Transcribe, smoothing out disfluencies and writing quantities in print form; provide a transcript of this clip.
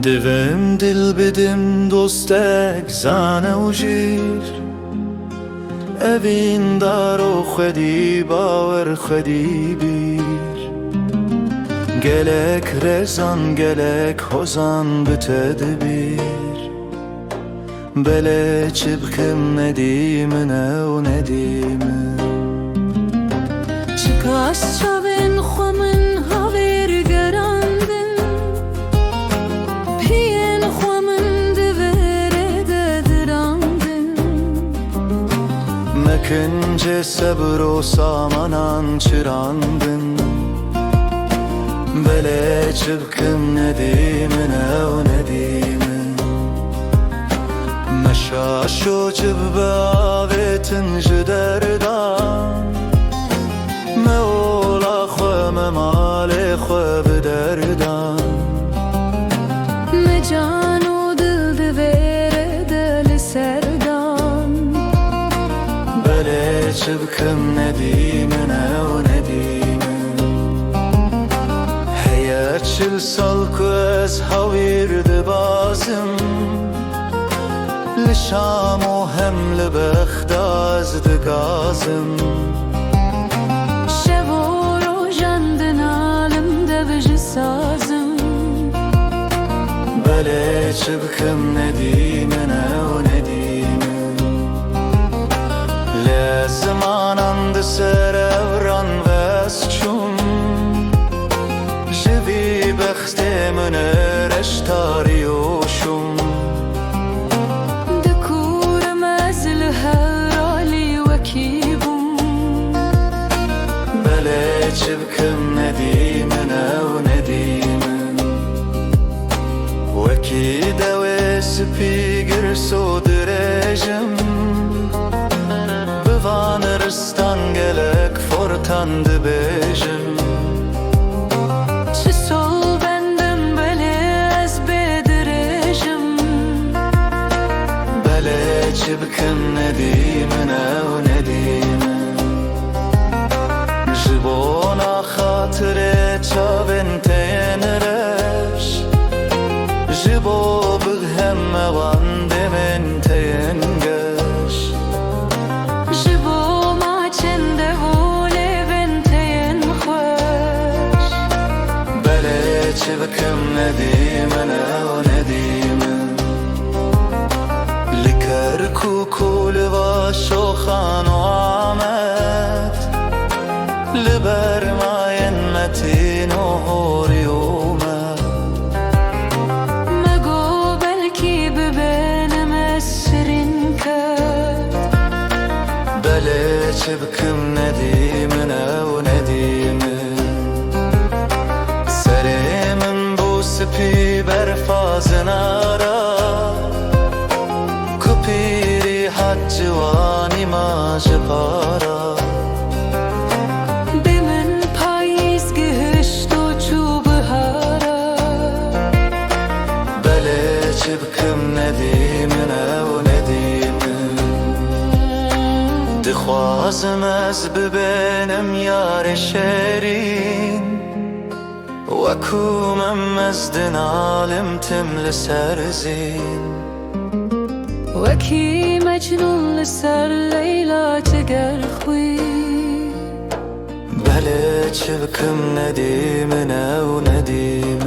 Divim dil bidim dostek zane و جیر evin dar o خودی باور خودی بیر gelek rezan gelek hozan بتدبیر bele çıbkım nedimine o nedime çıkas çavin xumin haver gerandin piyen xumin divere dedirandin mekince sabır o samanan çırandın bele çıbkım nedimine o nedime مشاشو جبه آویتن جدردان مولا خواه ممال خواه بدردان مجانو دل دوره دل سردان بله çabkım nedimine o nedime Heyer çil salku ez havirdi bazım لشام و هم لبخداز دگازم شب و روژن دنالم دبج سازم بله çabkım nedimine o nedime Le zamanandı serevran ve esçum Jivi bextimin reştariyuşum çıbkım nedimine o nedime Veki devesi pigir so direjim Bivanırstan gelek fortan dibejim Çi sol bendim bele ez bedirejim Bele çıbkım nedimine o nedime Jibona خاطره چاوین تینرش جبو بهم مواند من تینگش جبو ما چنده ولی بن تین خوش بله چبکم ندیمنه و ندیمه لکر کوکول و شوخان و آمد لبر ماین متین و هوریومه مگو بلکی ببینم اسرین کرد بله çabkım nedimine o nedime Serimin bu sipi berfazın ara Kupiri haccivani macı para çıbkım nedimine o nedime Dixwazim ez bibênim yarê şêrîn Wekû min mezdin alim tim li ser zîn وکی مجنون لسر لیلا جگر خوی Bele çıbkım nedimine o nedime